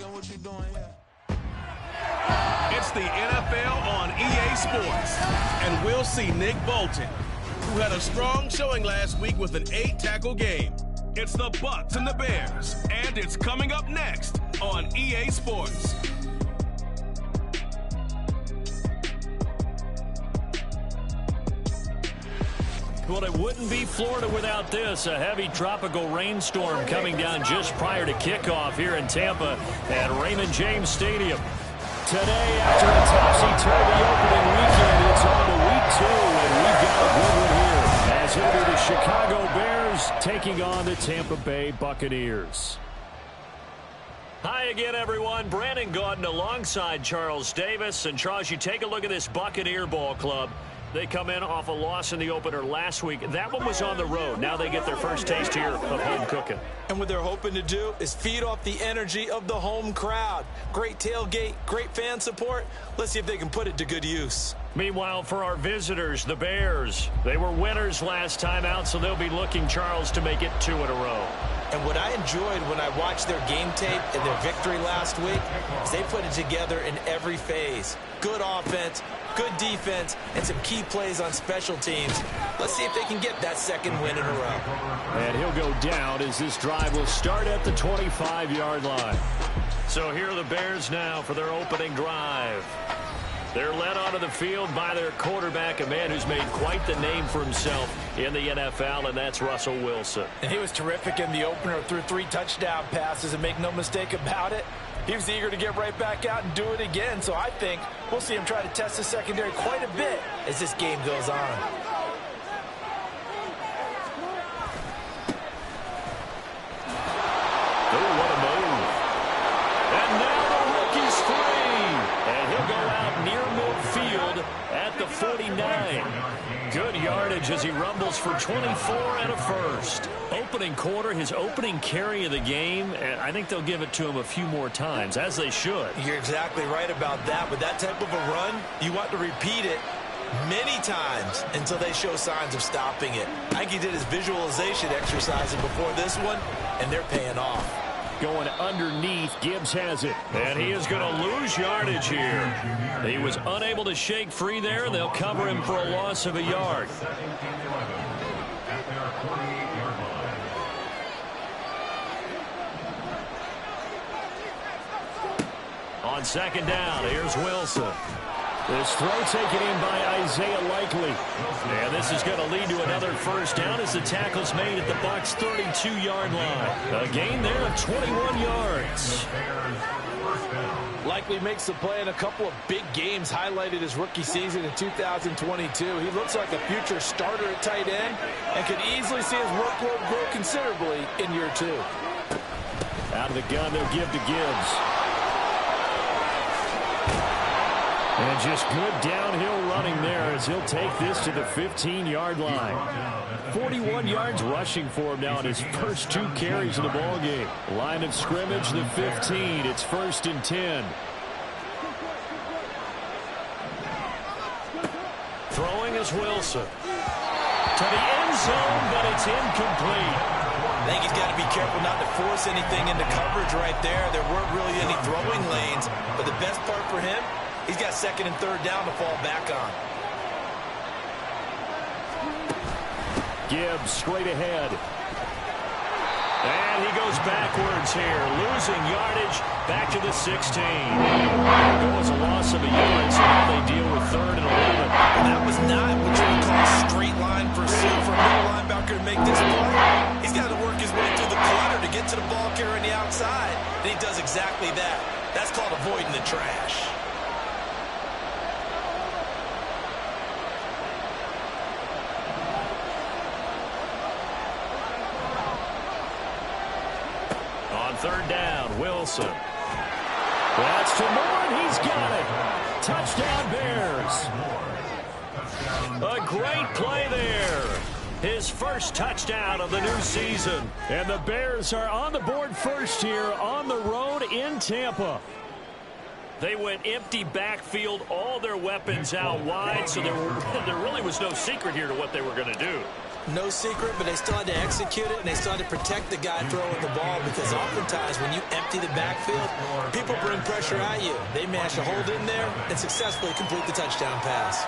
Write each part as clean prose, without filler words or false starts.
It's the NFL on EA Sports, and we'll see Nick Bolton, who had a strong showing last week with an 8-tackle game. It's the Bucs and the Bears, and it's coming up next on EA Sports. Well, it wouldn't be Florida without this. A heavy tropical rainstorm coming down just prior to kickoff here in Tampa at Raymond James Stadium. Today, after a topsy-turvy opening weekend, it's on to week 2, and we've got a good one here, as it'll be the Chicago Bears taking on the Tampa Bay Buccaneers. Hi again, everyone. Brandon Gaudin alongside Charles Davis. And, Charles, you take a look at this Buccaneer ball club. They come in off a loss in the opener last week. That one was on the road. Now they get their first taste here of home cooking. And what they're hoping to do is feed off the energy of the home crowd. Great tailgate, great fan support. Let's see if they can put it to good use. Meanwhile, for our visitors, the Bears, they were winners last time out, so they'll be looking, Charles, to make it 2 in a row. And what I enjoyed when I watched their game tape and their victory last week is they put it together in every phase. Good offense, good defense, and some key plays on special teams. Let's see if they can get that second win in a row. And he'll go down as this drive will start at the 25-yard line. So here are the Bears now for their opening drive. They're led onto the field by their quarterback, a man who's made quite the name for himself in the NFL, and that's Russell Wilson. And he was terrific in the opener, threw 3 touchdown passes, and make no mistake about it, he was eager to get right back out and do it again. So I think we'll see him try to test the secondary quite a bit as this game goes on. Oh, what a move. And now the rookie's free. And he'll go out near midfield at the 49. Good yardage as he rumbles for 24 and a first. Opening quarter, his opening carry of the game, and I think they'll give it to him a few more times, as they should. You're exactly right about that. With that type of a run, you want to repeat it many times until they show signs of stopping it. I think he did his visualization exercising before this one, and they're paying off. Going underneath, Gibbs has it. And he is going to lose yardage here. He was unable to shake free there. They'll cover him for a loss of a yard. On second down, here's Wilson. This throw taken in by Isaiah Likely. And this is going to lead to another first down as the tackle's made at the Bucs' 32-yard line. A gain there of 21 yards. Likely makes the play in a couple of big games, highlighted his rookie season in 2022. He looks like a future starter at tight end and could easily see his workload grow considerably in year 2. Out of the gun, they'll give to Gibbs. And just good downhill running there as he'll take this to the 15-yard line. 41 yards rushing for him now in his first 2 carries of the ballgame. Line of scrimmage, the 15. It's 1st and 10. Throwing is Wilson. To the end zone, but it's incomplete. I think he's got to be careful not to force anything into coverage right there. There weren't really any throwing lanes, but the best part for him, he's got 2nd and 3rd down to fall back on. Gibbs straight ahead. And he goes backwards here, losing yardage back to the 16. There goes a loss of a yard, so now they deal with 3rd and 11. And that was not what you would call a straight line pursuit for a middle linebacker to make this play. He's got to work his way through the clutter to get to the ball carrier on the outside. And he does exactly that. That's called avoiding the trash. On 3rd down, Wilson. That's to Moore, and he's got it. Touchdown, Bears. A great play there. His first touchdown of the new season. And the Bears are on the board first here on the road in Tampa. They went empty backfield, all their weapons out wide, so there really was no secret here to what they were going to do. no secret, but they still had to execute it, and they still had to protect the guy throwing the ball, because oftentimes when you empty the backfield, people bring pressure at you. They managed to hold in there and successfully complete the touchdown pass.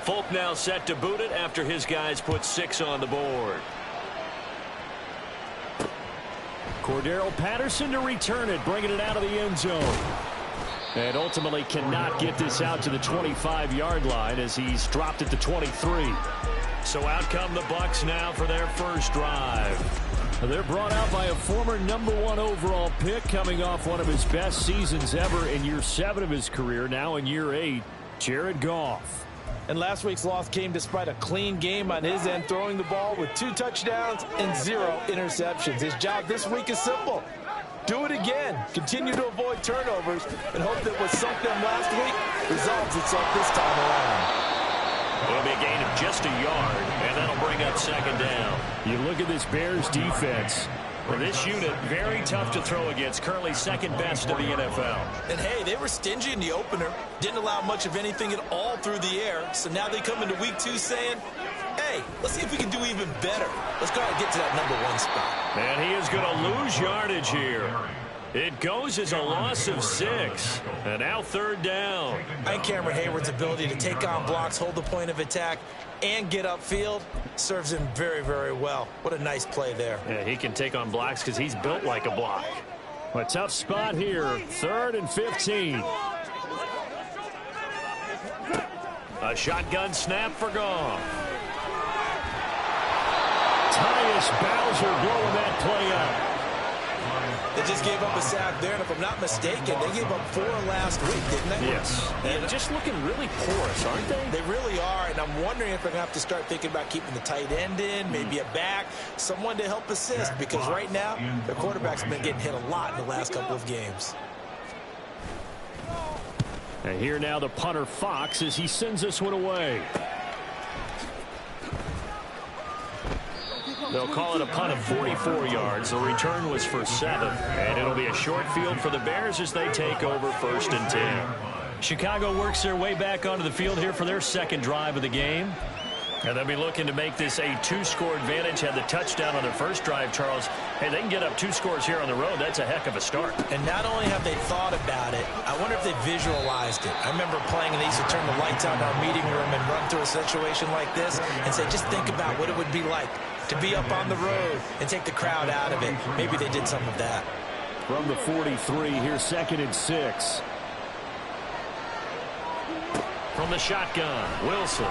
Folk now set to boot it after his guys put 6 on the board. Cordero Patterson to return it, bringing it out of the end zone. And ultimately cannot get this out to the 25-yard line as he's dropped at the 23. So out come the Bucs now for their first drive. They're brought out by a former #1 overall pick, coming off one of his best seasons ever in year 7 of his career, now in year 8, Jared Goff. And last week's loss came despite a clean game on his end, throwing the ball with 2 touchdowns and 0 interceptions. His job this week is simple. Do it again. Continue to avoid turnovers and hope that what sunk them last week resolves itself this time around. It'll be a gain of just a yard, and that'll bring up 2nd down. You look at this Bears defense. For this unit, very tough to throw against, currently 2nd best in the NFL. And hey, they were stingy in the opener, didn't allow much of anything at all through the air, so now they come into week 2 saying, hey, let's see if we can do even better. Let's go ahead and get to that #1 spot. And he is going to lose yardage here. It goes as a loss of 6, and now 3rd down. I think Cameron Hayward's ability to take on blocks, hold the point of attack, and get upfield serves him very, very well. What a nice play there. Yeah, he can take on blocks because he's built like a block. A tough spot here, 3rd and 15. A shotgun snap for Goff. Tyus Bowser blowing that play up. They just gave up a sack there, and if I'm not mistaken, they gave up 4 last week, didn't they? Yes. And just looking really porous, aren't they? They really are, and I'm wondering if they're going to have to start thinking about keeping the tight end in, maybe a back, someone to help assist, because right now, their quarterback's been getting hit a lot in the last couple of games. And here now the punter Fox as he sends this one away. They'll call it a punt of 44 yards. The return was for 7. And it'll be a short field for the Bears as they take over 1st and 10. Chicago works their way back onto the field here for their 2nd drive of the game. And they'll be looking to make this a 2-score advantage. Had the touchdown on their first drive, Charles. Hey, they can get up 2 scores here on the road. That's a heck of a start. And not only have they thought about it, I wonder if they visualized it. I remember playing, and they used to turn the lights on in our meeting room and run through a situation like this and say, just think about what it would be like to be up on the road and take the crowd out of it. Maybe they did some of that. From the 43, here's 2nd and 6. From the shotgun, Wilson.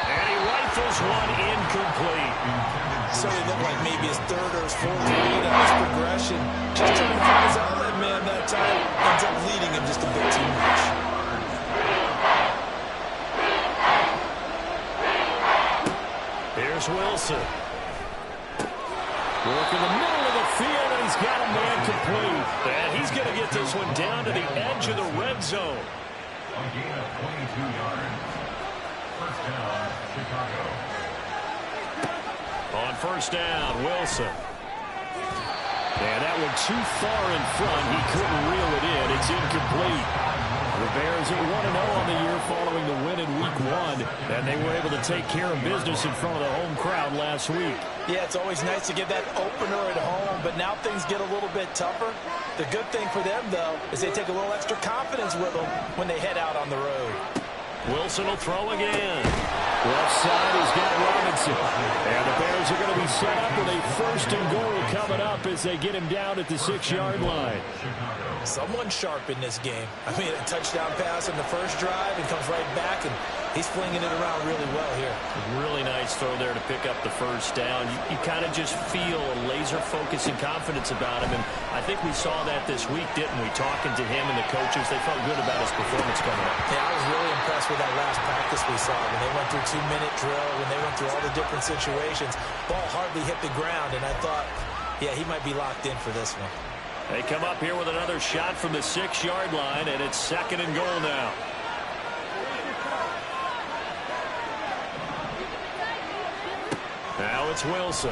And he rifles one incomplete. So it looked like maybe his 3rd or his 4th read on his progression. Just trying to find his outlet man that time. Ends up leading him just a bit too much. Here's Wilson. Work in the middle of the field, and he's got a man complete. And he's going to get this one down to the edge of the red zone. A gain of 22 yards. 1st down, Chicago. On 1st down, Wilson. And that one too far in front. He couldn't reel it in. It's incomplete. The Bears are 1-0 on the year following the win in Week 1, and they were able to take care of business in front of the home crowd last week. Yeah, it's always nice to get that opener at home, but now things get a little bit tougher. The good thing for them, though, is they take a little extra confidence with them when they head out on the road. Wilson will throw again. Left side, he's got Robinson. And the Bears are going to be set up with a 1st and goal coming up as they get him down at the 6-yard line. Someone sharp in this game. I mean, a touchdown pass on the first drive and comes right back, and he's flinging it around really well here. Really nice throw there to pick up the 1st down. You kind of just feel a laser focus and confidence about him, and I think we saw that this week, didn't we? Talking to him and the coaches, they felt good about his performance coming up. Yeah, I was really impressed with that last practice we saw when they went through 2-minute drill, when they went through all the different situations. Ball hardly hit the ground, and I thought, yeah, he might be locked in for this one. They come up here with another shot from the 6-yard line, and it's 2nd and goal now. Now it's Wilson.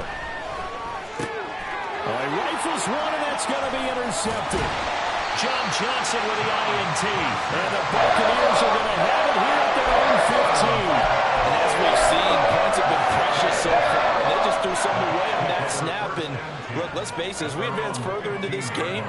He rifles one, and that's going to be intercepted. John Johnson with the INT. And the Buccaneers are going to have it here at their own 15. And as we've seen, points have been precious so far. They just threw something away on that snap. And look, let's face it, as we advance further into this game,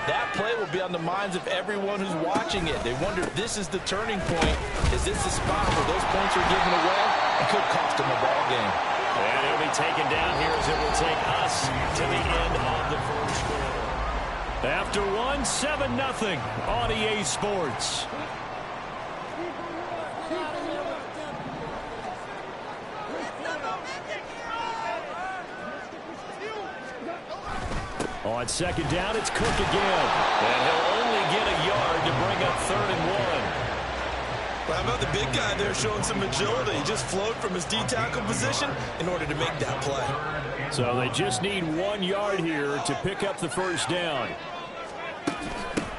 that play will be on the minds of everyone who's watching it. They wonder if this is the turning point. Is this the spot where those points are given away? It could cost them a ball game. And he'll be taken down here as it will take us to the end of the first quarter. After one, 7-0 on EA Sports. On second down, it's Cook again. And he'll only get a yard to bring up 3rd and 1. Well, how about the big guy there showing some agility? He just flowed from his D-tackle position in order to make that play. So they just need 1 yard here to pick up the first down.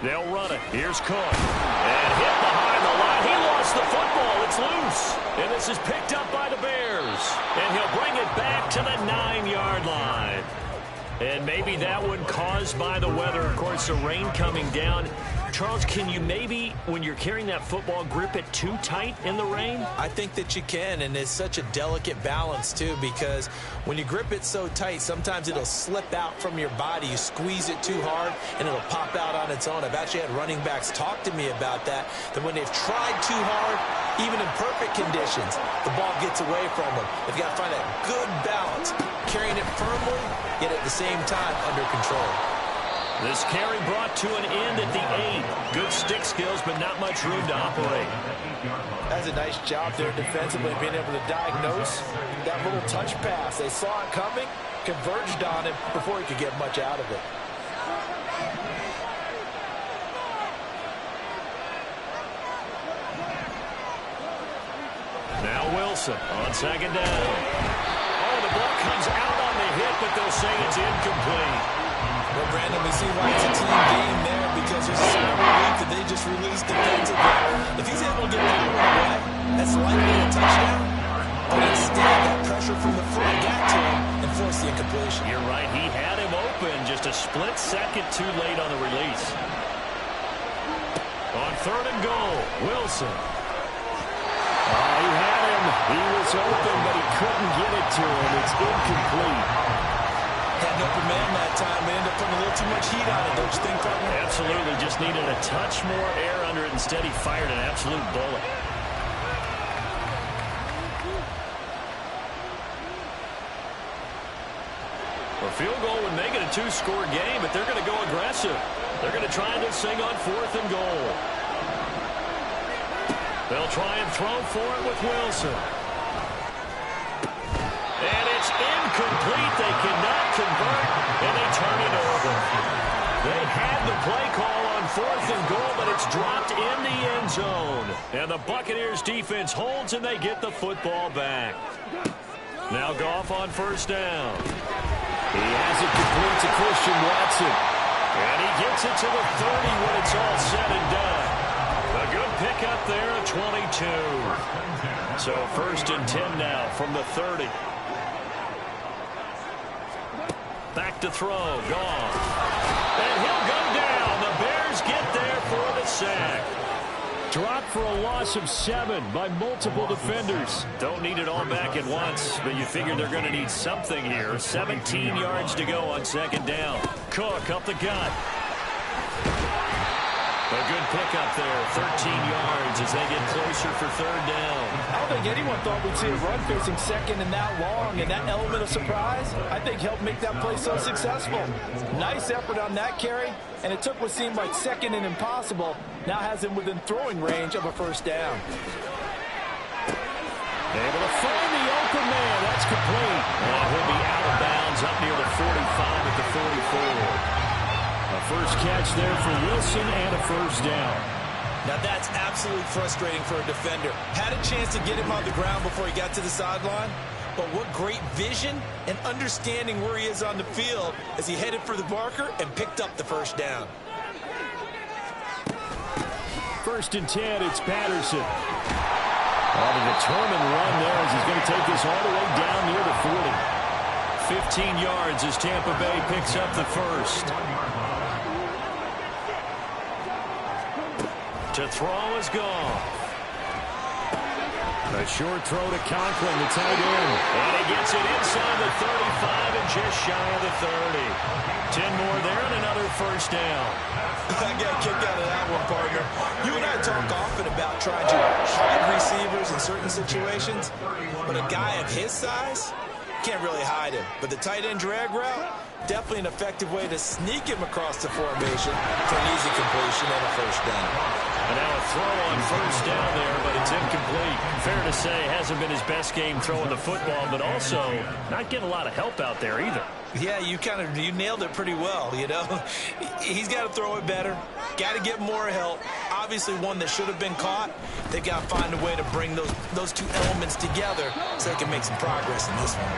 They'll run it. Here's Cook. And hit behind the line. He lost the football. It's loose. And this is picked up by the Bears. And he'll bring it back to the 9-yard line. And maybe that one caused by the weather. Of course, the rain coming down. Charles, can you maybe, when you're carrying that football, grip it too tight in the rain? I think that you can, and it's such a delicate balance, too, because when you grip it so tight, sometimes it'll slip out from your body. You squeeze it too hard, and it'll pop out on its own. I've actually had running backs talk to me about that when they've tried too hard, even in perfect conditions, the ball gets away from them. They've got to find that good balance, carrying it firmly, yet at the same time under control. This carry brought to an end at the 8. Good stick skills, but not much room to operate. That's a nice job there defensively, being able to diagnose that little touch pass. They saw it coming, converged on him before he could get much out of it. Now Wilson on second down. Oh, the ball comes out on the hit, but they'll say it's incomplete. Well, Brandon, we see why it's a team game there, because there's a sign of relief that they just released defensively. If he's able to get that one away, that's likely a touchdown. But instead, that pressure from the front got to him and forced the incompletion. You're right. He had him open just a split second too late on the release. On 3rd and goal, Wilson. He had him. He was open, but he couldn't get it to him. It's incomplete. Had an open man that time. They ended up putting a little too much heat on it, don't you think, partner? Absolutely. Just needed a touch more air under it. Instead, he fired an absolute bullet. A field goal would make it a 2-score game, but they're going to go aggressive. They're going to try this thing on 4th and goal. They'll try and throw for it with Wilson. And it's incomplete. They cannot convert, and they turn it over. They had the play call on 4th and goal, but it's dropped in the end zone. And the Buccaneers defense holds, and they get the football back. Now Goff on 1st down. He has it complete to Christian Watson. And he gets it to the 30 when it's all said and done. A good pickup there at 22. So 1st and 10 now from the 30. Back to throw. Goff. And he'll go down. The Bears get there for the sack. Dropped for a loss of 7 by multiple defenders. Don't need it all back at once, but you figure they're going to need something here. 17 yards to go on 2nd down. Cook up the gut. A good pickup there, 13 yards as they get closer for 3rd down. I don't think anyone thought we'd see a run facing 2nd and that long, and that element of surprise, I think, helped make that play so successful. Nice effort on that carry, and it took what seemed like 2nd and impossible, now has him within throwing range of a 1st down. Able to find the open man. That's complete. And he'll be out of bounds up near the 45 at the 44. A first catch there for Wilson and a 1st down. Now that's absolutely frustrating for a defender. Had a chance to get him on the ground before he got to the sideline, but what great vision and understanding where he is on the field as he headed for the marker and picked up the 1st down. 1st and 10, it's Patterson. A determined run there as he's going to take this all the way down near the 40. 15 yards as Tampa Bay picks up the first. To throw is gone. A short throw to Conklin, the tight end. And he gets it inside the 35 and just shy of the 30. 10 more there and another first down. I got a kick out of that one, partner. You and I talk often about trying to hide receivers in certain situations, but a guy of his size can't really hide him. But the tight end drag route, definitely an effective way to sneak him across the formation for an easy completion and a first down. And now a throw on first down there, but it's incomplete. Fair to say, hasn't been his best game throwing the football, but also not getting a lot of help out there either. Yeah, you nailed it pretty well, you know. He's got to throw it better, got to get more help. Obviously one that should have been caught. They've got to find a way to bring those two elements together so they can make some progress in this one.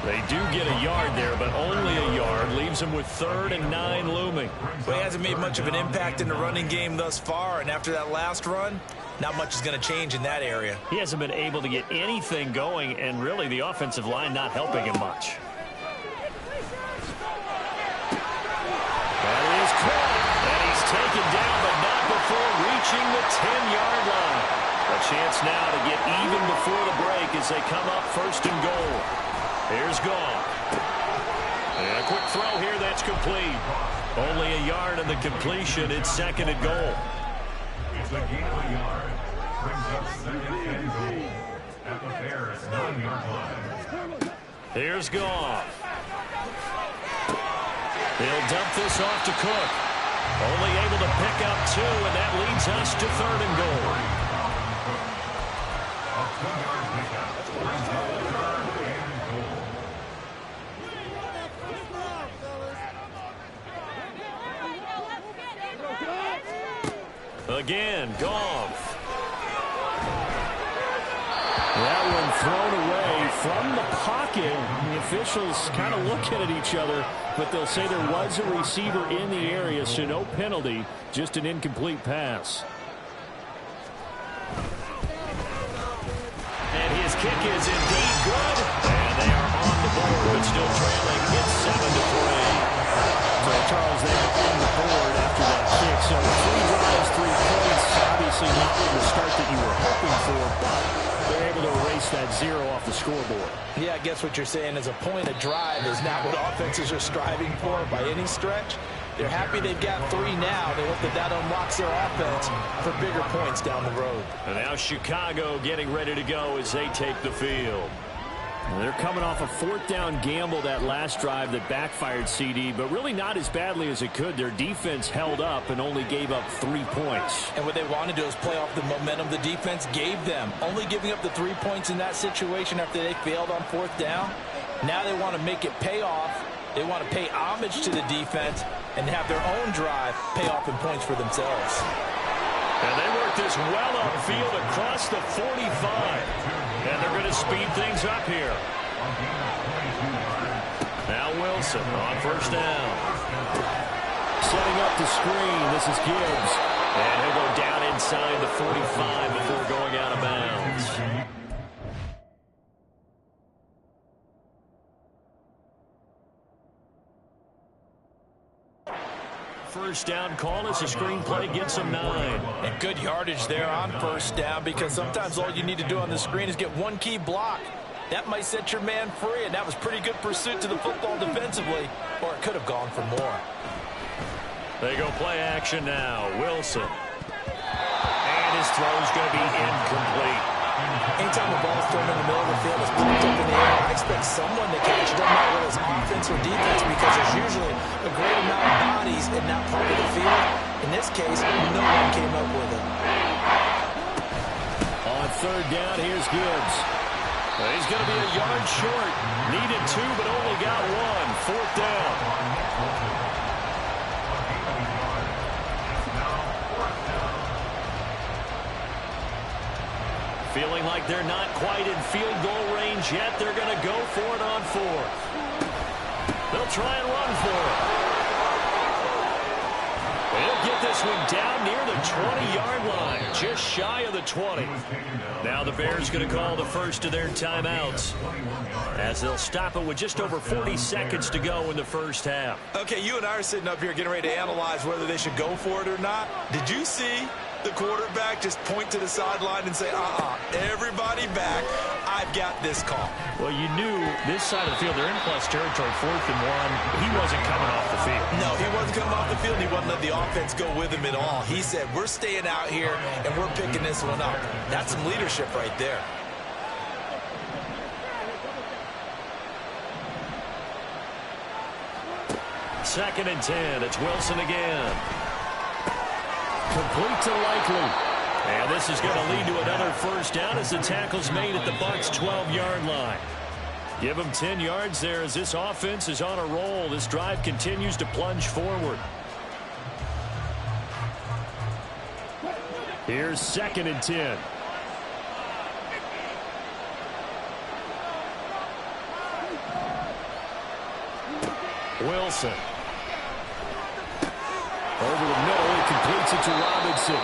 They do get a yard there, but only a yard. Leaves him with 3rd and 9 looming. Well, he hasn't made much of an impact in the running game thus far, and after that last run, not much is going to change in that area. He hasn't been able to get anything going, and really the offensive line not helping him much. That is caught, and he's taken down, but not before reaching the 10-yard line. A chance now to get even before the break as they come up 1st and goal. Here's Goff. And a quick throw here that's complete. Only a yard in the completion. It's 2nd and goal. It's a gain of a yard. Brings up 2nd and goal at the Bears' 9-yard line. Here's Goff. He'll dump this off to Cook. Only able to pick up 2, and that leads us to 3rd and goal. A 2-yard pickup brings up 3rd and goal. Again, Goff. That one thrown away from the pocket. The officials kind of looking at each other, but they'll say there was a receiver in the area, so no penalty, just an incomplete pass. And his kick is indeed good. And they are on the board, but still trailing. It's 7-3. So Charles, they are on the board after that kick. So 3 drives, 3 points. Obviously not the start that you were hoping for, but they're able to erase that 0 off the scoreboard. Yeah, I guess what you're saying is a point of drive is not what offenses are striving for by any stretch. They're happy they've got 3 now. They hope that unlocks their offense for bigger points down the road. And now Chicago getting ready to go as they take the field. They're coming off a 4th down gamble that last drive that backfired, CD, but really not as badly as it could. Their defense held up and only gave up 3 points. And what they want to do is play off the momentum the defense gave them. Only giving up the 3 points in that situation after they failed on 4th down. Now they want to make it pay off. They want to pay homage to the defense and have their own drive pay off in points for themselves. And they work this well upfield across the 45. And they're going to speed things up here. Now Wilson on 1st down. Setting up the screen. This is Gibbs. And he'll go down inside the 45 before going out of bounds. First down call as the screen play gets him 9. And good yardage there on 1st down, because sometimes all you need to do on the screen is get 1 key block. That might set your man free, and that was pretty good pursuit to the football defensively, or it could have gone for more. They go play action now. Wilson. And his throw's going to be incomplete. Anytime the ball's thrown in the middle of the field, it's popped up in the air, I expect someone to catch it. Doesn't matter whether it's offense or defense, because there's usually a great amount of bodies in that part of the field. In this case, no one came up with it. On 3rd down, here's Gibbs. He's going to be a yard short. Needed 2, but only got 1. 4th down. Feeling like they're not quite in field goal range yet. They're going to go for it on 4th. They'll try and run for it. He'll get this one down near the 20-yard line, just shy of the 20. Now the Bears going to call the first of their timeouts as they'll stop it with just over 40 seconds to go in the first half. Okay, you and I are sitting up here getting ready to analyze whether they should go for it or not. Did you see the quarterback just point to the sideline and say, everybody back, I've got this call? Well, you knew this side of the field, they're in plus territory, 4th and 1. He wasn't coming off the field. No, he wasn't coming off the field. He wasn't letting the offense go with him at all. He said, we're staying out here, and we're picking this one up. That's some leadership right there. Second and 10. It's Wilson again. Complete to Likely. And this is going to lead to another first down as the tackle's made at the Bucs' 12-yard line. Give them 10 yards there as this offense is on a roll. This drive continues to plunge forward. Here's second and 10. Wilson. Over the middle, he completes it to Robinson.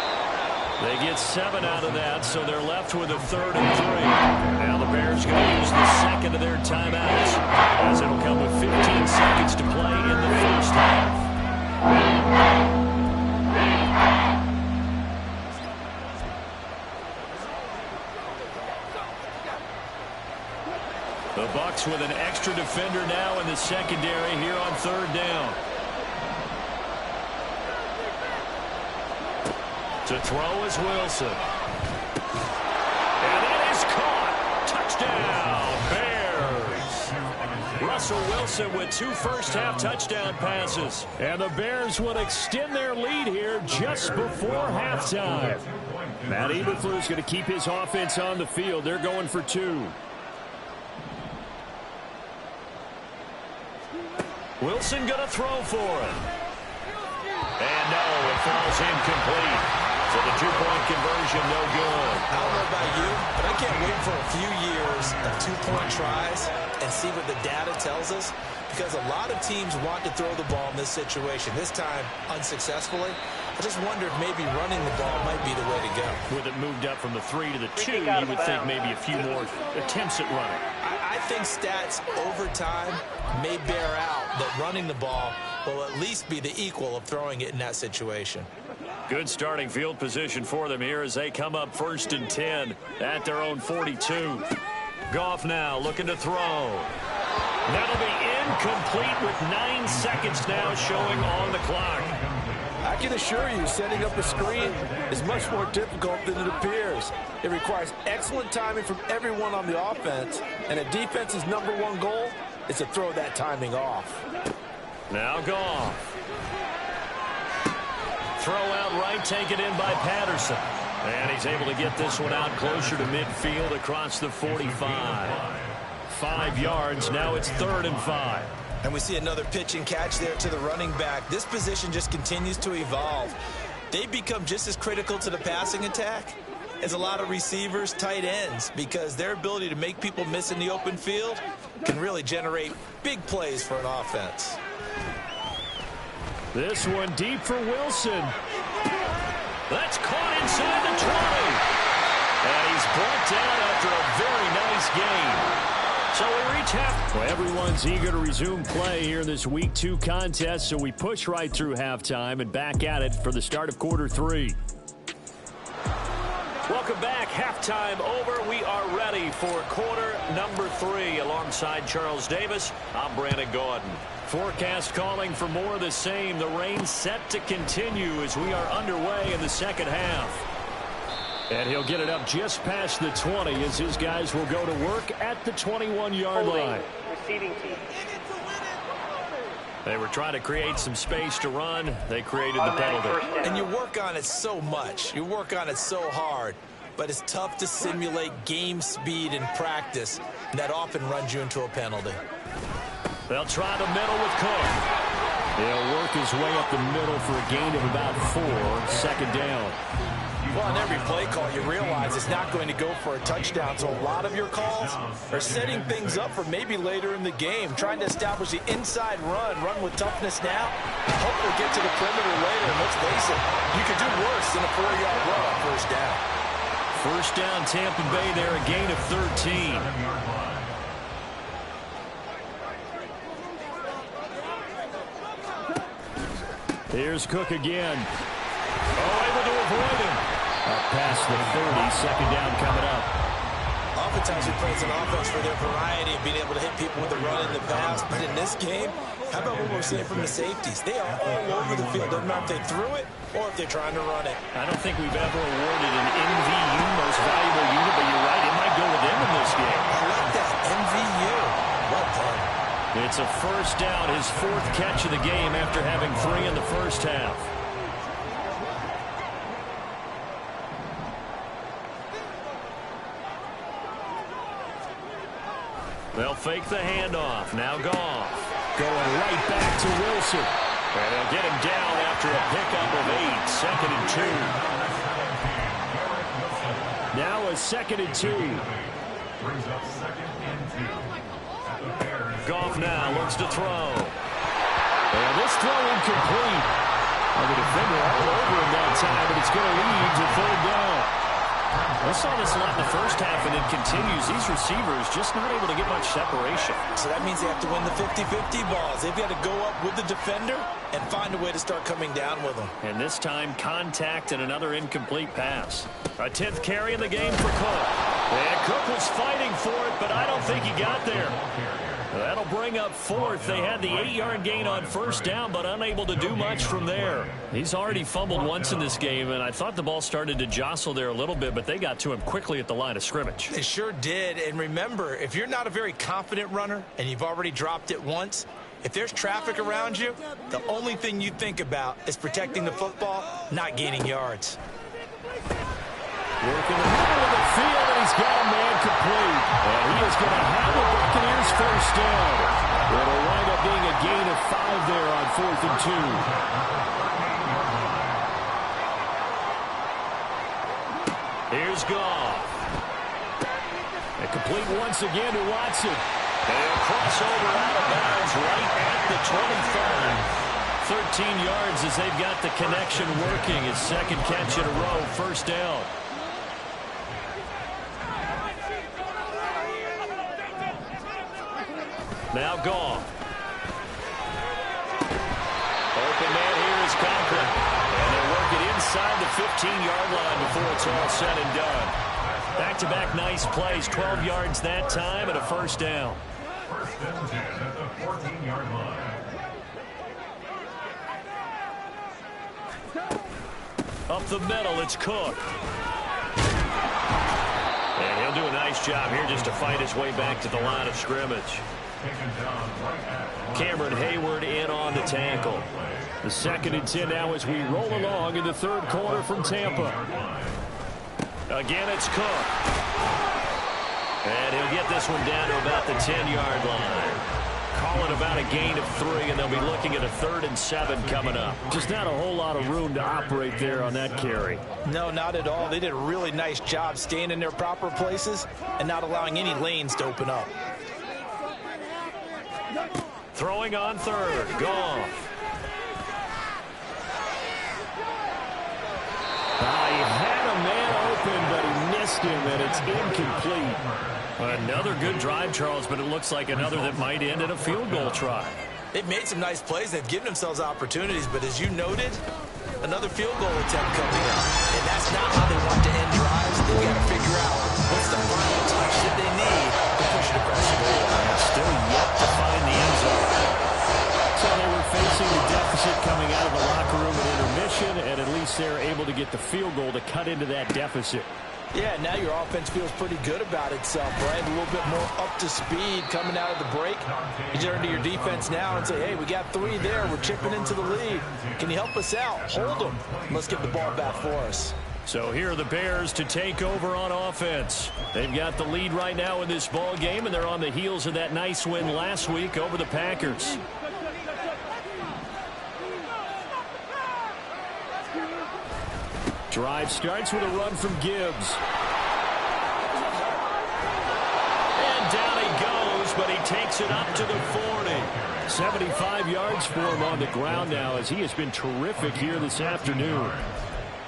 They get 7 out of that, so they're left with a 3rd and 3. Now the Bears going to use the second of their timeouts, as it'll come with 15 seconds to play in the first half. The Bucs with an extra defender now in the secondary here on 3rd down. To throw is Wilson. And it is caught. Touchdown, Bears. Russell Wilson with 2 first-half touchdown passes. And the Bears will extend their lead here just before halftime. Matt Eberflus is going to keep his offense on the field. They're going for 2. Wilson going to throw for it. And no, it falls incomplete. So the 2-point conversion, no good. I don't know about you, but I can't wait for a few years of 2-point tries and see what the data tells us, because a lot of teams want to throw the ball in this situation. This time, unsuccessfully. I just wonder if maybe running the ball might be the way to go. With it moved up from the 3 to the 2, you would think maybe a few more attempts at running. I think stats over time may bear out that running the ball will at least be the equal of throwing it in that situation. Good starting field position for them here as they come up 1st and 10 at their own 42. Goff now looking to throw. That'll be incomplete with 9 seconds now showing on the clock. I can assure you, setting up a screen is much more difficult than it appears. It requires excellent timing from everyone on the offense, and a defense's #1 goal is to throw that timing off. Now Goff. Throw out right, taken in by Patterson. And he's able to get this one out closer to midfield across the 45. 5 yards, now it's 3rd and 5. And we see another pitch and catch there to the running back. This position just continues to evolve. They become just as critical to the passing attack as a lot of receivers, tight ends, because their ability to make people miss in the open field can really generate big plays for an offense. This one deep for Wilson. That's caught inside the 20. And he's brought down after a very nice game. So we reach half. Well, everyone's eager to resume play here in this Week 2 contest, so we push right through halftime and back at it for the start of quarter 3. Welcome back. Halftime over. We are ready for quarter number 3. Alongside Charles Davis, I'm Brandon Gordon. Forecast calling for more of the same. The rain set to continue as we are underway in the second half. And he'll get it up just past the 20 as his guys will go to work at the 21-yard line. Receiving team. They were trying to create some space to run. They created the penalty. And you work on it so much. You work on it so hard. But it's tough to simulate game speed in practice. And that often runs you into a penalty. They'll try the middle with Cook. He'll work his way up the middle for a gain of about 4. Second down. Well, on every play call, you realize it's not going to go for a touchdown. So a lot of your calls are setting things up for maybe later in the game, trying to establish the inside run with toughness now, hopefully get to the perimeter later. And let's face it, you could do worse than a 4-yard run on first down. First down, Tampa Bay there, a gain of 13. Here's Cook again. Oh, able to avoid him. Up past the 30, second down coming up. Oftentimes we praise an offense for their variety of being able to hit people with the run in the pass. But in this game, how about what we're seeing from the safeties? They are all over the field. Doesn't matter if they threw it or if they're trying to run it. I don't think we've ever awarded an MVU, most valuable unit, but you're right, it might go with them in this game. I like that, MVU. Well done. It's a first down, his 4th catch of the game after having 3 in the first half. They'll fake the handoff. Now Goff. Going right back to Wilson. And they'll get him down after a pickup of 8. Second and 2. Now a second and 2. Brings up second and 2. Goff now looks to throw. And this throw incomplete. And the defender all over him that time, but it's going to lead to 3rd down. We saw this a lot in the first half, and it continues. These receivers just not able to get much separation. So that means they have to win the 50-50 balls. They've got to go up with the defender and find a way to start coming down with them. And this time, contact and another incomplete pass. A 10th carry in the game for Cook. And Cook was fighting for it, but I don't think he got there. That'll bring up 4th. They had the 8-yard gain on first down, but unable to do much from there. He's already fumbled once in this game, and I thought the ball started to jostle there a little bit, but they got to him quickly at the line of scrimmage. They sure did. And remember, if you're not a very confident runner and you've already dropped it once, if there's traffic around you, the only thing you think about is protecting the football, not gaining yards. Working the middle of the field, and he's got a man complete. And he is going to have the Buccaneers first down. It'll wind up being a gain of 5 there on 4th and 2. Here's Goff. And complete once again to Watson. And a crossover out of bounds right at the 25. 13 yards as they've got the connection working. His 2nd catch in a row, first down. Now Goff. Open man here is Conklin. And they work it inside the 15-yard line before it's all said and done. Back-to-back nice plays, 12 yards that time and a first down. First and 10 at the 14-yard line. Up the middle, it's Cook. And he'll do a nice job here just to fight his way back to the line of scrimmage. Cameron Hayward in on the tackle. The 2nd and 10 now as we roll along in the 3rd quarter from Tampa. Again, it's Cook. And he'll get this one down to about the 10-yard line. Call it about a gain of 3, and they'll be looking at a 3rd and 7 coming up. Just not a whole lot of room to operate there on that carry. No, not at all. They did a really nice job staying in their proper places and not allowing any lanes to open up. Throwing on 3rd, Goff. He had a man open, but he missed him, and it's incomplete. Another good drive, Charles, but it looks like another that might end in a field goal try. They've made some nice plays. They've given themselves opportunities, but as you noted, another field goal attempt coming up. And that's not how they want to end drives. They've got to figure out what's the final touch that they need to push it across the goal line. Still yet to find the end zone. So they were facing the deficit coming out of the locker room at intermission, and at least they're able to get the field goal to cut into that deficit. Yeah, now your offense feels pretty good about itself, right? A little bit more up to speed coming out of the break. You turn to your defense now and say, hey, we got 3 there. We're chipping into the lead. Can you help us out? Hold them. Let's get the ball back for us. So here are the Bears to take over on offense. They've got the lead right now in this ball game, and they're on the heels of that nice win last week over the Packers. Drive starts with a run from Gibbs. And down he goes, but he takes it up to the 40. 75 yards for him on the ground now, as he has been terrific here this afternoon.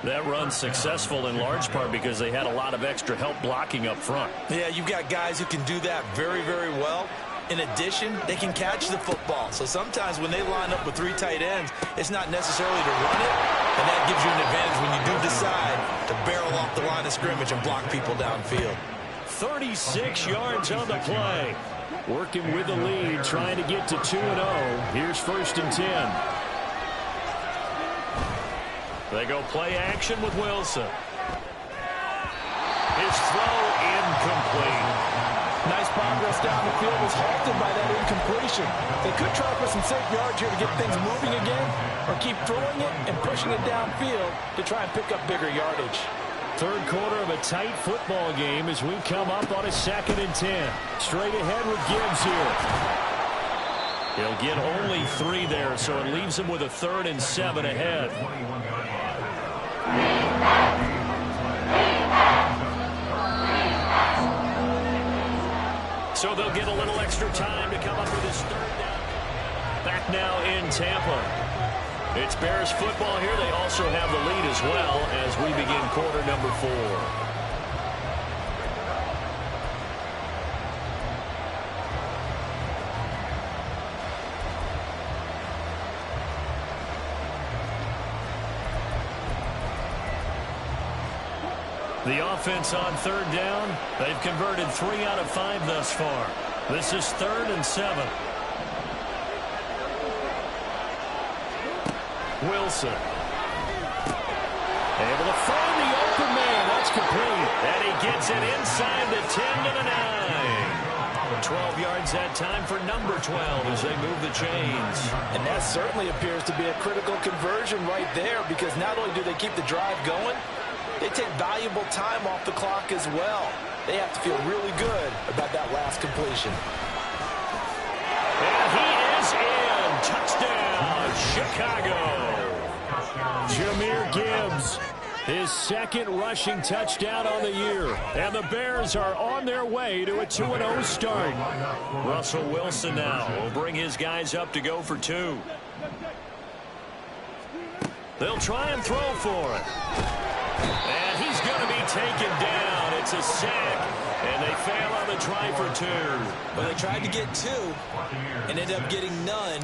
That run's successful in large part because they had a lot of extra help blocking up front. Yeah, you've got guys who can do that very, very well. In addition, they can catch the football. So sometimes when they line up with 3 tight ends, it's not necessarily to run it, and that gives you an advantage when you do decide to barrel off the line of scrimmage and block people downfield. 36 yards on the play. Working with the lead, trying to get to 2-0. Here's 1st and 10. They go play action with Wilson. His throw incomplete. Nice progress down the field was halted by that incompletion. They could try for some safe yards here to get things moving again, or keep throwing it and pushing it downfield to try and pick up bigger yardage. Third quarter of a tight football game as we come up on a 2nd and 10. Straight ahead with Gibbs here. He'll get only 3 there, so it leaves him with a 3rd and 7 ahead. So they'll get a little extra time to come up with his 3rd down. Back now in Tampa. It's Bears football here. They also have the lead as well as we begin quarter number 4. The offense on 3rd down. They've converted 3 out of 5 thus far. This is 3rd and 7. Wilson. Able to find the open man. That's complete. And he gets it inside the 10 to the 9. 12 yards that time for number 12 as they move the chains. And that certainly appears to be a critical conversion right there, because not only do they keep the drive going, they take valuable time off the clock as well. They have to feel really good about that last completion. And he is in. Touchdown, Chicago. Jahmyr Gibbs, his 2nd rushing touchdown on the year. And the Bears are on their way to a 2-0 start. Russell Wilson now will bring his guys up to go for 2. They'll try and throw for it. And he's going to be taken down. It's a sack. And they fail on the try for 2. Well, they tried to get 2 and ended up getting none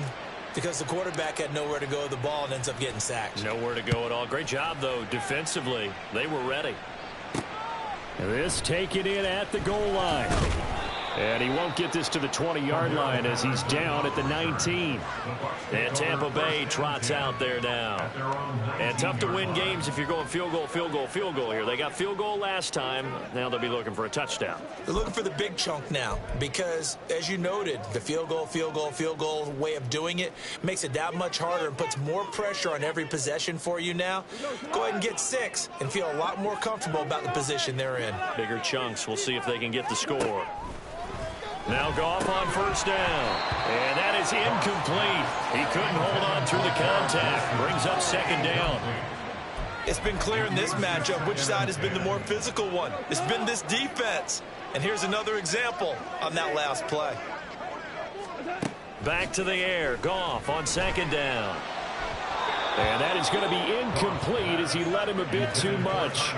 because the quarterback had nowhere to go with the ball and ends up getting sacked. Nowhere to go at all. Great job, though, defensively. They were ready. This taken in at the goal line. And he won't get this to the 20-yard line as he's down at the 19. And Tampa Bay trots out there now. And tough to win games if you're going field goal, field goal, field goal here. They got field goal last time. Now they'll be looking for a touchdown. They're looking for the big chunk now because, as you noted, the field goal, field goal, field goal way of doing it makes it that much harder and puts more pressure on every possession for you now. Go ahead and get 6 and feel a lot more comfortable about the position they're in. Bigger chunks. We'll see if they can get the score. Now Goff on 1st down. And that is incomplete. He couldn't hold on through the contact. Brings up 2nd down. It's been clear in this matchup which side has been the more physical one. It's been this defense. And here's another example on that last play. Back to the air. Goff on 2nd down. And that is going to be incomplete as he let him a bit too much.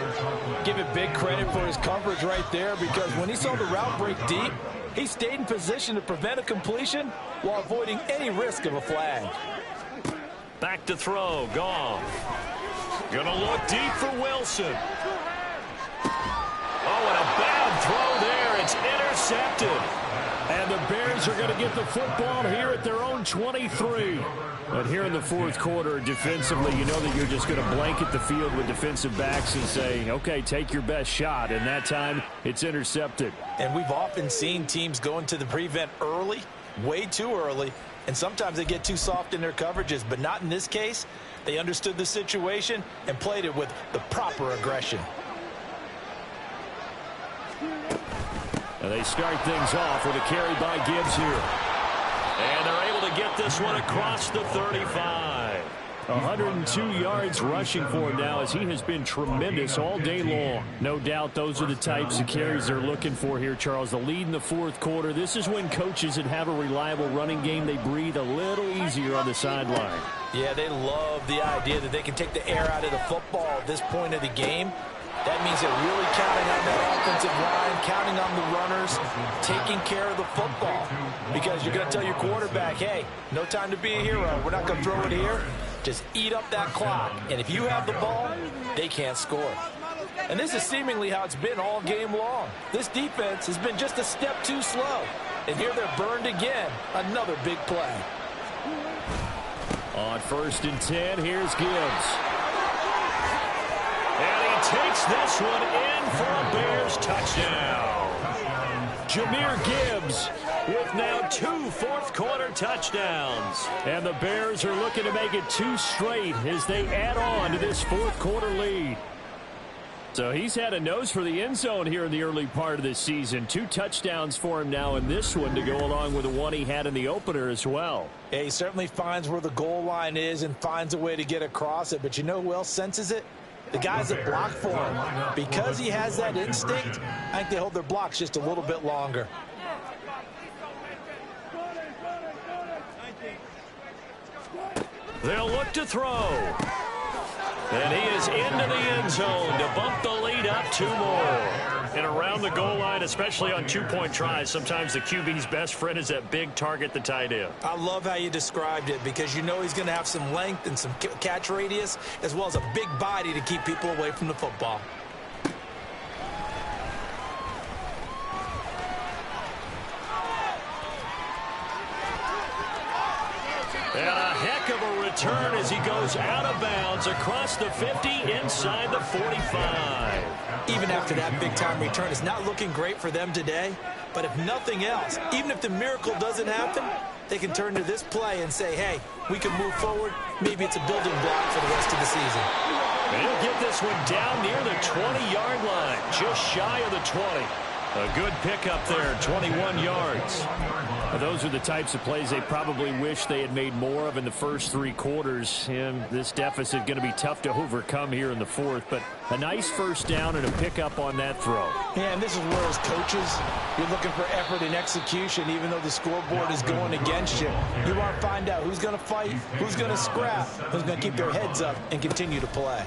Give it big credit for his coverage right there, because when he saw the route break deep, he stayed in position to prevent a completion while avoiding any risk of a flag. Back to throw. Goff. Gonna look deep for Wilson. Oh, and a bad throw there. It's intercepted. And the Bears are going to get the football here at their own 23. But here in the 4th quarter, defensively, you know that you're just going to blanket the field with defensive backs and say, okay, take your best shot. And that time, it's intercepted. And we've often seen teams go into the prevent early, way too early, and sometimes they get too soft in their coverages, but not in this case. They understood the situation and played it with the proper aggression. And they start things off with a carry by Gibbs here. And they're able to get this one across the 35. 102 yards rushing for him now, as he has been tremendous all day long. No doubt those are the types of carries they're looking for here, Charles. The lead in the fourth quarter. This is when coaches that have a reliable running game, they breathe a little easier on the sideline. Yeah, they love the idea that they can take the air out of the football at this point of the game. That means they're really counting on that offensive line, counting on the runners, taking care of the football. Because you're going to tell your quarterback, hey, no time to be a hero. We're not going to throw it here. Just eat up that clock. And if you have the ball, they can't score. And this is seemingly how it's been all game long. This defense has been just a step too slow. And here they're burned again. Another big play. On 1st and 10, here's Gibbs. And he takes this one in for a Bears touchdown. Jahmyr Gibbs with now 2 fourth-quarter touchdowns. And the Bears are looking to make it 2 straight as they add on to this fourth-quarter lead. So he's had a nose for the end zone here in the early part of this season. 2 touchdowns for him now in this one to go along with the one he had in the opener as well. Yeah, he certainly finds where the goal line is and finds a way to get across it. But you know who else senses it? The guys that block for him. Because he has that instinct, I think they hold their blocks just a little bit longer. They'll look to throw. And he is into the end zone to bump the lead up 2 more. And around the goal line, especially on 2-point tries, sometimes the QB's best friend is that big target, the tight end. I love how you described it, because you know he's going to have some length and some catch radius, as well as a big body to keep people away from the football. And a heck of a return as he goes out of bounds across the 50 inside the 45. Even after that big-time return, it's not looking great for them today. But if nothing else, even if the miracle doesn't happen, they can turn to this play and say, hey, we can move forward. Maybe it's a building block for the rest of the season. And he'll get this one down near the 20-yard line, just shy of the 20. A good pickup there, 21 yards. Those are the types of plays they probably wish they had made more of in the first 3 quarters. And this deficit going to be tough to overcome here in the fourth. But a nice first down and a pickup on that throw. Yeah, and this is where, as coaches, you're looking for effort and execution, even though the scoreboard is going against you. You want to find out who's going to fight, who's going to scrap, who's going to keep their heads up and continue to play.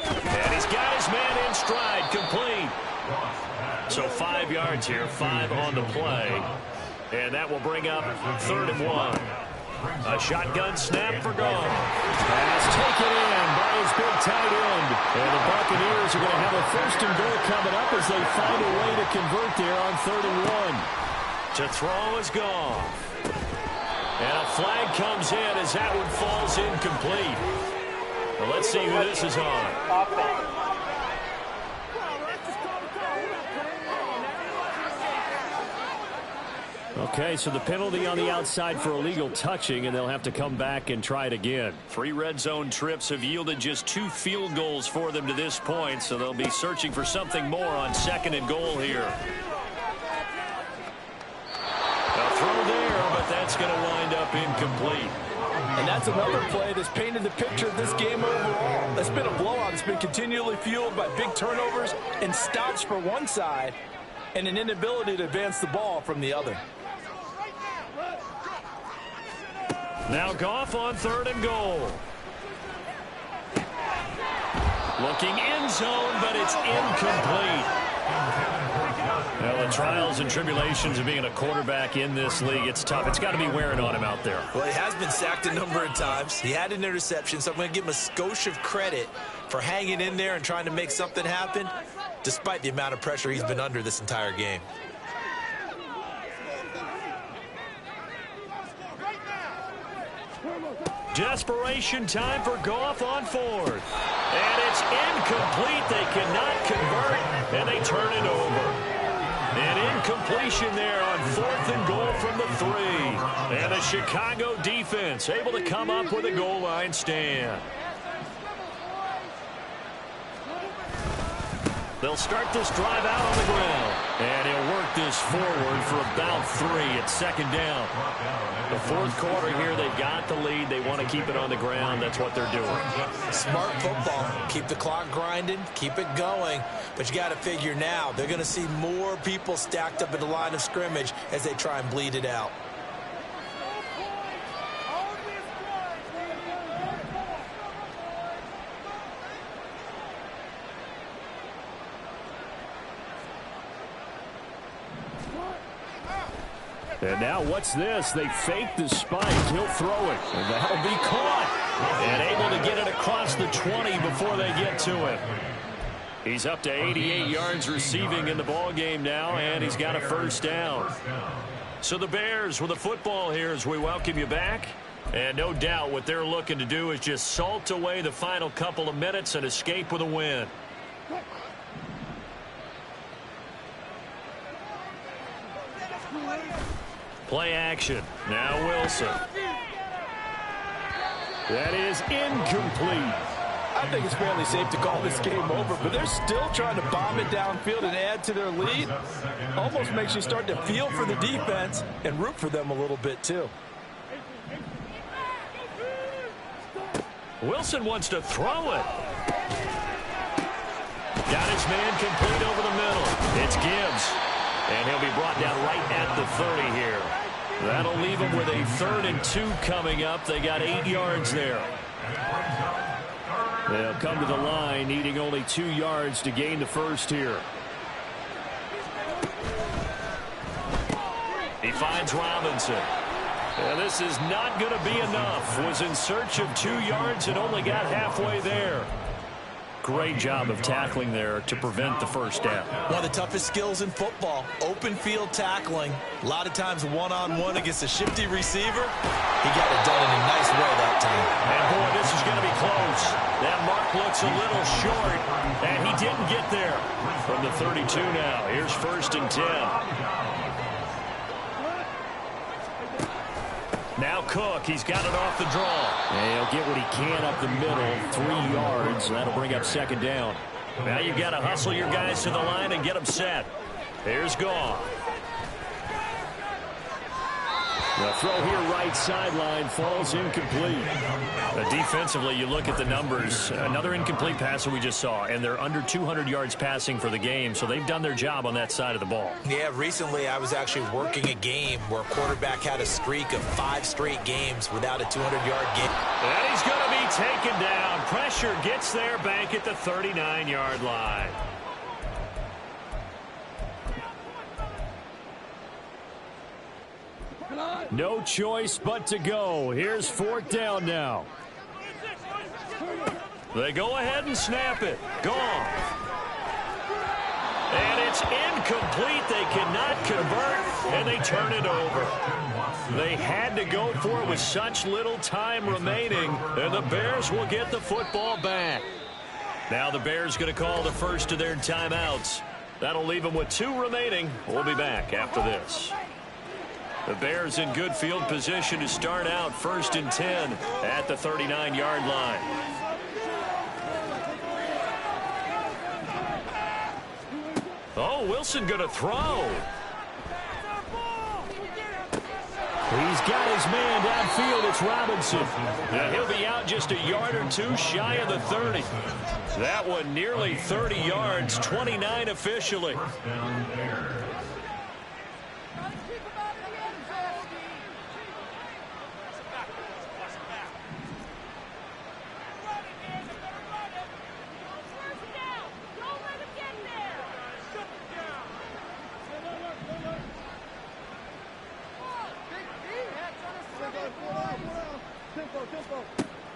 And he's got his man in stride, complete. So 5 yards here, 5 on the play. And that will bring up 3rd and 1. A shotgun snap for Goff. Pass taken in by his big tight end. And the Buccaneers are going to have a 1st and goal coming up as they find a way to convert there on 3rd and 1. To throw is Goff. And a flag comes in as that one falls incomplete. Well, let's see who this is on. Okay, so the penalty on the outside for illegal touching, and they'll have to come back and try it again. 3 red zone trips have yielded just 2 field goals for them to this point, so they'll be searching for something more on 2nd and goal here. A throw there, but that's going to wind up incomplete. And that's another play that's painted the picture of this game overall. It's been a blowout. It's been continually fueled by big turnovers and stops for one side and an inability to advance the ball from the other. Now Goff on 3rd and goal. Looking end zone, but it's incomplete. Well, the trials and tribulations of being a quarterback in this league, it's tough. It's got to be wearing on him out there. Well, he has been sacked a number of times. He had an interception, so I'm going to give him a skosh of credit for hanging in there and trying to make something happen, despite the amount of pressure he's been under this entire game. Desperation time for Goff on 4th. And it's incomplete. They cannot convert, and they turn it over. An incompletion there on 4th and goal from the 3. And the Chicago defense able to come up with a goal line stand. They'll start this drive out on the ground. And he'll work this forward for about 3 at second down. The fourth quarter here, they've got the lead. They want to keep it on the ground. That's what they're doing. Smart football. Keep the clock grinding. Keep it going. But you got to figure now, they're going to see more people stacked up at the line of scrimmage as they try and bleed it out. And now what's this? They fake the spike. He'll throw it. And that'll be caught. And able to get it across the 20 before they get to it. He's up to 88 yards receiving in the ballgame now, and he's got a first down. So the Bears with the football here as we welcome you back. And no doubt what they're looking to do is just salt away the final couple of minutes and escape with a win. Play action. Now Wilson. That is incomplete. I think it's fairly safe to call this game over, but they're still trying to bomb it downfield and add to their lead. Almost makes you start to feel for the defense and root for them a little bit too. Wilson wants to throw it. Got his man complete over the middle. It's Gibbs. And he'll be brought down right at the 30 here. That'll leave him with a 3rd and 2 coming up. They got 8 yards there. They'll come to the line needing only 2 yards to gain the first here. He finds Robinson. And this is not going to be enough. Was in search of 2 yards and only got halfway there. Great job of tackling there to prevent the first down. One of the toughest skills in football, open field tackling. A lot of times one-on-one against a shifty receiver. He got it done in a nice way that time. And boy, this is going to be close. That mark looks a little short, and he didn't get there. From the 32 now, here's 1st and 10. Now Cook, he's got it off the draw. And he'll get what he can up the middle, 3 yards. That'll bring up 2nd down. Now you've got to hustle your guys to the line and get them set. Here's Goff. The throw here right sideline falls incomplete. Defensively, you look at the numbers. Another incomplete passer we just saw, and they're under 200 yards passing for the game, so they've done their job on that side of the ball. Yeah, recently I was actually working a game where a quarterback had a streak of 5 straight games without a 200-yard game. And he's going to be taken down. Pressure gets there back at the 39-yard line. No choice but to go. Here's 4th down now. They go ahead and snap it. Gone. And it's incomplete. They cannot convert, and they turn it over. They had to go for it with such little time remaining, and the Bears will get the football back. Now the Bears going to call the first of their timeouts. That'll leave them with 2 remaining. We'll be back after this. The Bears in good field position to start out 1st and 10 at the 39-yard line. Oh, Wilson going to throw. He's got his man downfield. It's Robinson. Now he'll be out just a yard or 2 shy of the 30. That one nearly 30 yards, 29 officially.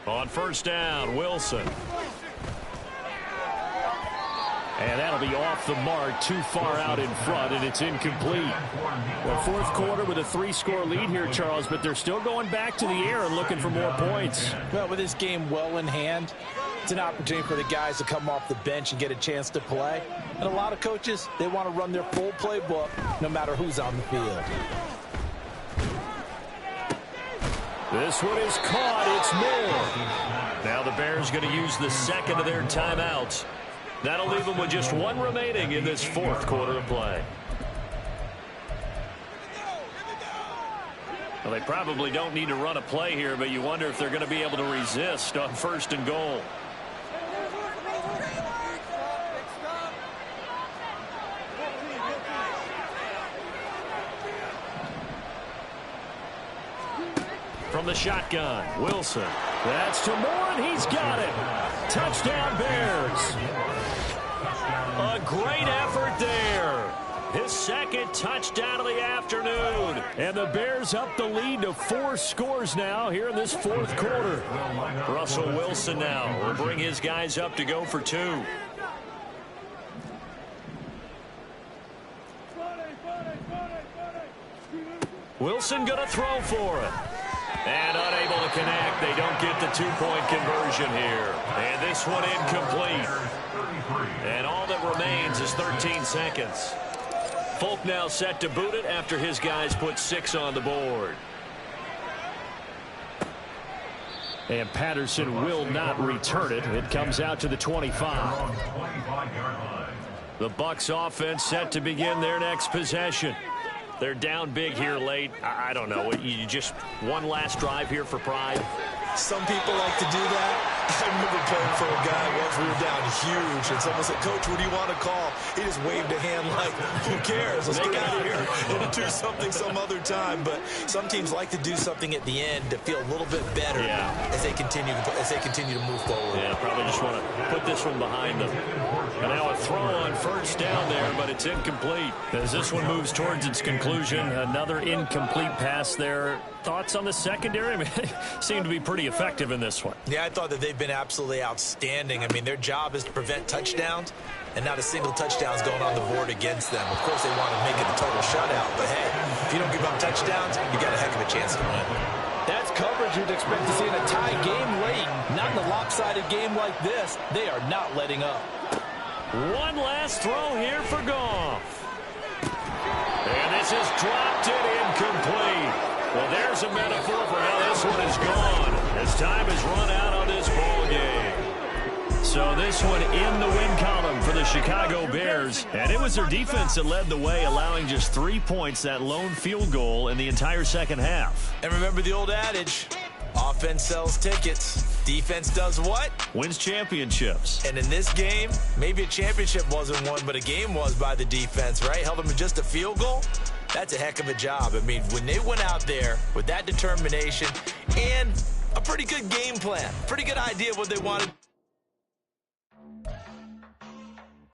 On 1st down, Wilson. And that'll be off the mark, too far out in front, and it's incomplete. The 4th quarter with a 3-score lead here, Charles, but they're still going back to the air and looking for more points. Well, with this game well in hand, it's an opportunity for the guys to come off the bench and get a chance to play. And a lot of coaches, they want to run their full playbook no matter who's on the field. This one is caught. It's Moore. Now the Bears going to use the 2nd of their timeouts. That'll leave them with just 1 remaining in this 4th quarter of play. Well, they probably don't need to run a play here, but you wonder if they're going to be able to resist on 1st and goal. From the shotgun, Wilson. That's to Moore, and he's got it. Touchdown, Bears. A great effort there. His 2nd touchdown of the afternoon. And the Bears up the lead to 4 scores now here in this 4th quarter. Russell Wilson now will bring his guys up to go for 2. Wilson going to throw for it. And unable to connect. They don't get the 2-point conversion here. And this one incomplete. And all that remains is 13 seconds. Folk now set to boot it after his guys put 6 on the board. And Patterson will not return it. It comes out to the 25. The Bucs offense set to begin their next possession. They're down big here late. I don't know. You just one last drive here for pride. Some people like to do that. I remember playing for a guy once we were down huge, and someone said, "Coach, what do you want to call?" He just waved a hand like, "Who cares? Let's get out of here and do something some other time." But some teams like to do something at the end to feel a little bit better as they continue to move forward. Yeah, probably just want to put this one behind them. And now a throw on 1st down there, but it's incomplete. As this one moves towards its conclusion, another incomplete pass there. Thoughts on the secondary? I mean, they seem to be pretty effective in this one. Yeah, I thought that they've been absolutely outstanding. I mean, their job is to prevent touchdowns, and not a single touchdown is going on the board against them. Of course, they want to make it a total shutout, but hey, if you don't give up touchdowns, you got a heck of a chance to win. That's coverage you'd expect to see in a tie game late. Not in a lopsided game like this. They are not letting up. One last throw here for Goff. And this is dropped and incomplete. Well, there's a metaphor for how this one is gone as time has run out on this ball game. So this one in the win column for the Chicago Bears. And it was their defense that led the way, allowing just 3 points, that lone field goal in the entire 2nd half. And remember the old adage, offense sells tickets. Defense does what? Wins championships. And in this game, maybe a championship wasn't won, but a game was by the defense, right? Held them to just a field goal. That's a heck of a job. I mean, when they went out there with that determination and a pretty good game plan, pretty good idea of what they wanted.